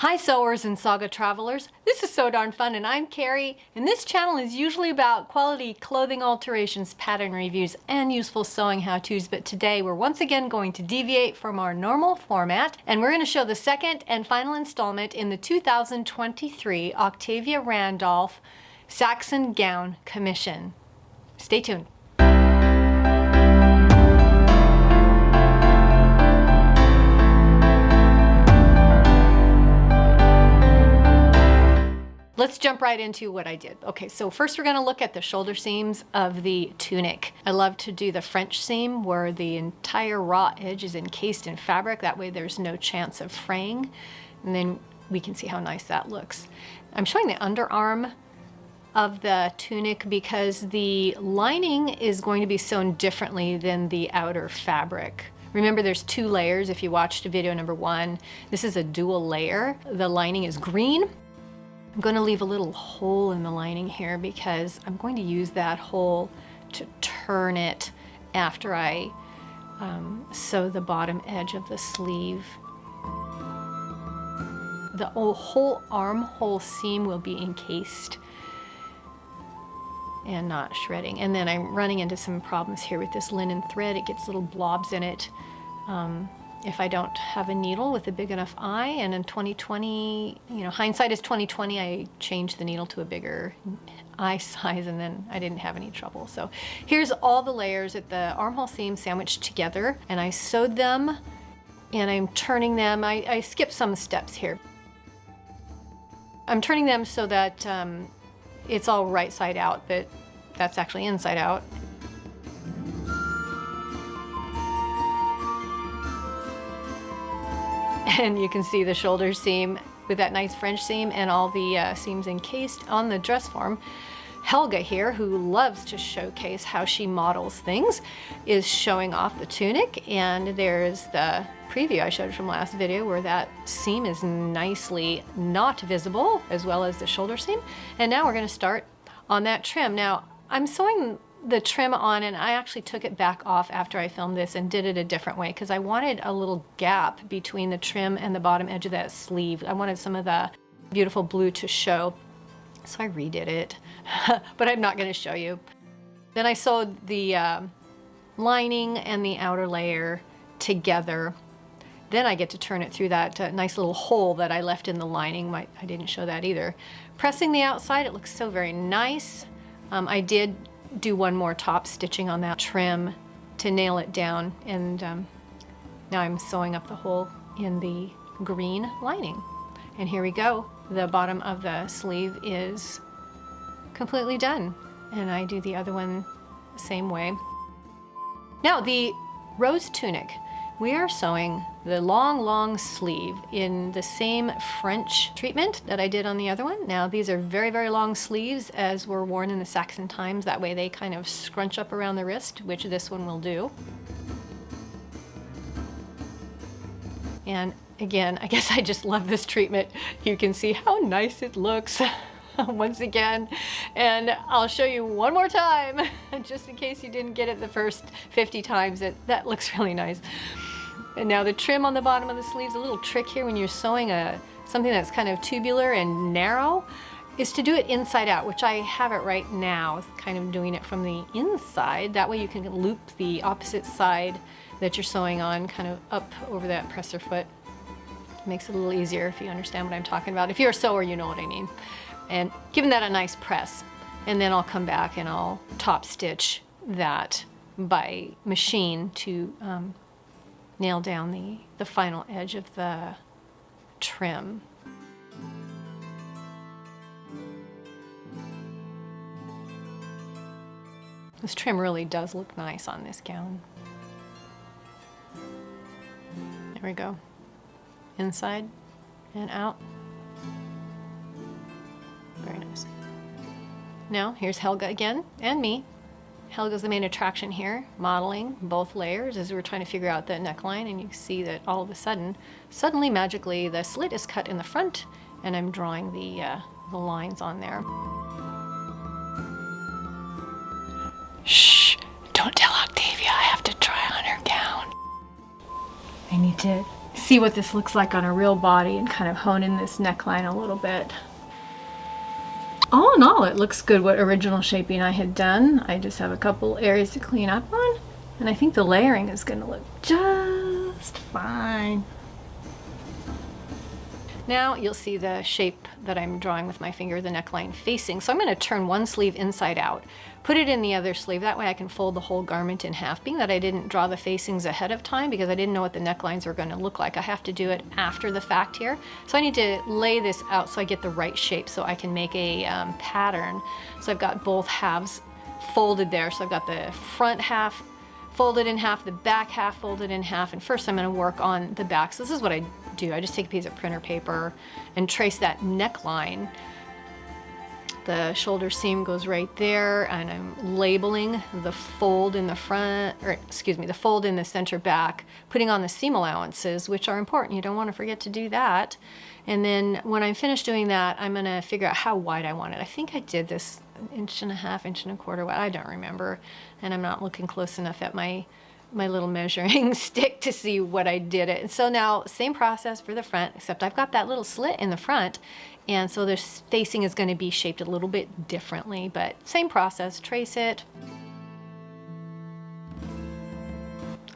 Hi sewers and saga travelers, this is So Darn Fun and I'm Carrie, and this channel is usually about quality clothing alterations, pattern reviews, and useful sewing how-tos, but today we're once again going to deviate from our normal format and we're going to show the second and final installment in the 2023 Octavia Randolph Saxon Gown commission. Stay tuned. Let's jump right into what I did. Okay, so first we're going to look at the shoulder seams of the tunic. I love to do the French seam where the entire raw edge is encased in fabric. That way there's no chance of fraying. And then we can see how nice that looks. I'm showing the underarm of the tunic because the lining is going to be sewn differently than the outer fabric. Remember, there's two layers if you watched video number 1. This is a dual layer. The lining is green. I'm going to leave a little hole in the lining here because I'm going to use that hole to turn it after I sew the bottom edge of the sleeve. The whole armhole seam will be encased and not shredding. And then I'm running into some problems here with this linen thread. It gets little blobs in it. If I don't have a needle with a big enough eye, and in 2020, you know, hindsight is 2020, I changed the needle to a bigger eye size and then I didn't have any trouble. So here's all the layers at the armhole seam sandwiched together, and I sewed them and I'm turning them. I skipped some steps here. I'm turning them so that it's all right side out, but that's actually inside out. And you can see the shoulder seam with that nice French seam and all the seams encased on the dress form. Helga here, who loves to showcase how she models things, is showing off the tunic, and there's the preview I showed from last video where that seam is nicely not visible, as well as the shoulder seam. And now we're going to start on that trim. Now I'm sewing the trim on, and I actually took it back off after I filmed this and did it a different way because I wanted a little gap between the trim and the bottom edge of that sleeve. I wanted some of the beautiful blue to show, so I redid it, but I'm not going to show you. Then I sewed the lining and the outer layer together. Then I get to turn it through that nice little hole that I left in the lining. I didn't show that either. Pressing the outside, it looks so very nice. I did do one more top stitching on that trim to nail it down, and now I'm sewing up the hole in the green lining. And here we go. The bottom of the sleeve is completely done, and I do the other one the same way. Now the rose tunic, we are sewing the long sleeve in the same French treatment that I did on the other one. Now these are very, very long sleeves as were worn in the Saxon times. That way they kind of scrunch up around the wrist, which this one will do. And again, I guess I just love this treatment. You can see how nice it looks once again. And I'll show you one more time, just in case you didn't get it the first 50 times. That looks really nice. And now the trim on the bottom of the sleeves, a little trick here when you're sewing something that's kind of tubular and narrow, is to do it inside out, which I have it right now, kind of doing it from the inside. That way you can loop the opposite side that you're sewing on kind of up over that presser foot. Makes it a little easier if you understand what I'm talking about. If you're a sewer, you know what I mean. And giving that a nice press. And then I'll come back and I'll top stitch that by machine to nail down the final edge of the trim. This trim really does look nice on this gown. There we go. Inside and out. Very nice. Now here's Helga again, and me. Helga's the main attraction here, modeling both layers as we're trying to figure out the neckline, and you see that all of a sudden, suddenly, magically, the slit is cut in the front, and I'm drawing the lines on there. Shh! Don't tell Octavia I have to try on her gown. I need to see what this looks like on a real body and kind of hone in this neckline a little bit. All in all, it looks good what original shaping I had done. I just have a couple areas to clean up on, and I think the layering is going to look just fine. Now you'll see the shape that I'm drawing with my finger, the neckline facing. So I'm going to turn one sleeve inside out, put it in the other sleeve. That way I can fold the whole garment in half. Being that I didn't draw the facings ahead of time because I didn't know what the necklines were going to look like, I have to do it after the fact here. So I need to lay this out so I get the right shape so I can make a pattern. So I've got both halves folded there. So I've got the front half folded in half, the back half folded in half, and first I'm going to work on the back. So this is what I do. I just take a piece of printer paper and trace that neckline. The shoulder seam goes right there, and I'm labeling the fold in the front, or excuse me, the fold in the center back, putting on the seam allowances, which are important. You don't want to forget to do that. And then when I'm finished doing that, I'm going to figure out how wide I want it. I think I did this 1.5 inches, 1.25 inches wide. I don't remember, and I'm not looking close enough at my little measuring stick to see what I did it. And so now same process for the front, except I've got that little slit in the front, and so the facing is going to be shaped a little bit differently, but same process. Trace it.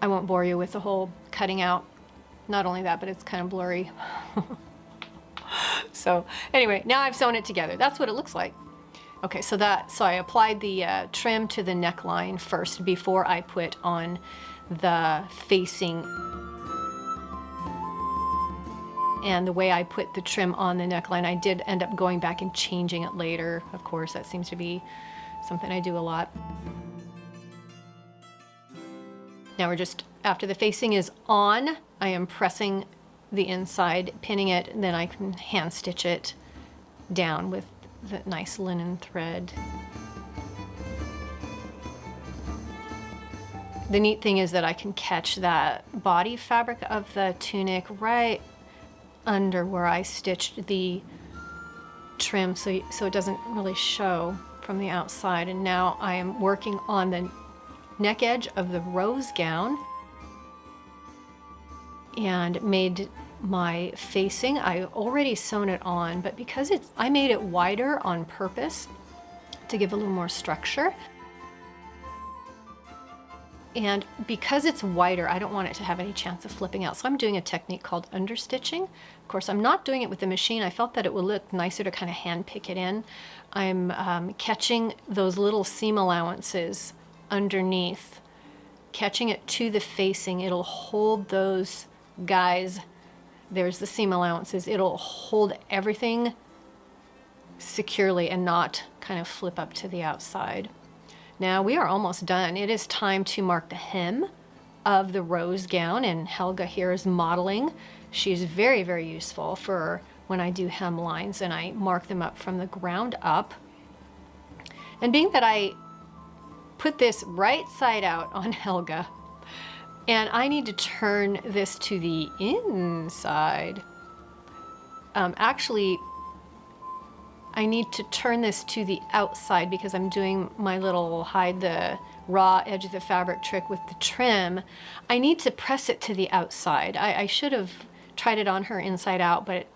I won't bore you with the whole cutting out. Not only that, but it's kind of blurry. So anyway, now I've sewn it together. That's what it looks like. Okay, so I applied the trim to the neckline first before I put on the facing. And the way I put the trim on the neckline, I did end up going back and changing it later. Of course, that seems to be something I do a lot. Now we're just, after the facing is on, I am pressing the inside, pinning it, and then I can hand stitch it down with the nice linen thread. The neat thing is that I can catch that body fabric of the tunic right under where I stitched the trim, so it doesn't really show from the outside. And now I am working on the neck edge of the rose gown and made my facing. I already sewn it on, but because I made it wider on purpose to give a little more structure. And because it's wider, I don't want it to have any chance of flipping out. So I'm doing a technique called understitching. Of course, I'm not doing it with the machine. I felt that it would look nicer to kind of hand pick it in. I'm catching those little seam allowances underneath, catching it to the facing. It'll hold those guys. There's the seam allowances. It'll hold everything securely and not kind of flip up to the outside. Now we are almost done. It is time to mark the hem of the rose gown, and Helga here is modeling. She's very, very useful for when I do hem lines, and I mark them up from the ground up. And being that I put this right side out on Helga, and I need to turn this to the inside. Actually, I need to turn this to the outside because I'm doing my little hide the raw edge of the fabric trick with the trim. I need to press it to the outside. I should have tried it on her inside out, but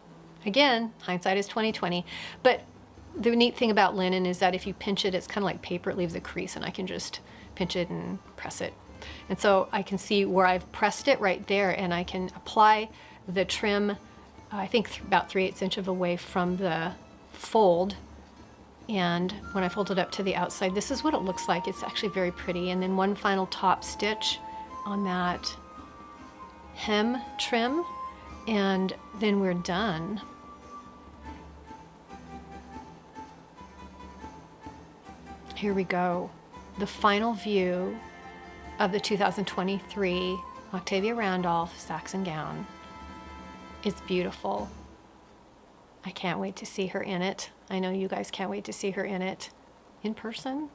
again, hindsight is 20/20. But the neat thing about linen is that if you pinch it, it's kind of like paper. It leaves a crease, and I can just pinch it and press it. And so I can see where I've pressed it right there, and I can apply the trim, I think about 3/8 inches away from the fold. And when I fold it up to the outside, this is what it looks like. It's actually very pretty. And then one final top stitch on that hem trim, and then we're done. Here we go. The final view of the 2023 Octavia Randolph Saxon Gown. It's beautiful. I can't wait to see her in it. I know you guys can't wait to see her in it in person.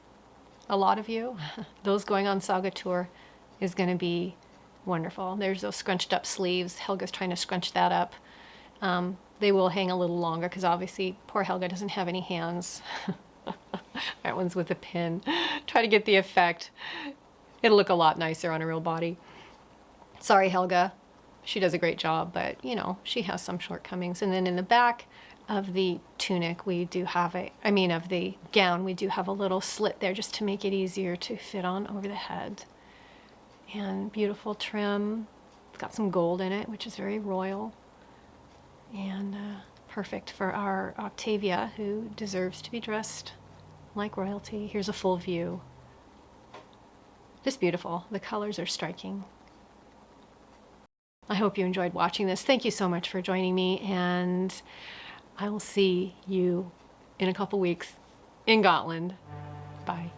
A lot of you. Those going on Saga Tour is going to be wonderful. There's those scrunched up sleeves. Helga's trying to scrunch that up. They will hang a little longer because obviously poor Helga doesn't have any hands. That one's with a pin. Try to get the effect. It'll look a lot nicer on a real body. Sorry, Helga. she does a great job, but you know, she has some shortcomings. And then in the back of the tunic, we do have of the gown, we do have a little slit there just to make it easier to fit on over the head. And beautiful trim. It's got some gold in it, which is very royal. And perfect for our Octavia, who deserves to be dressed like royalty. Here's a full view. Just beautiful. The colors are striking. I hope you enjoyed watching this. Thank you so much for joining me, and I will see you in a couple weeks in Gotland. Bye.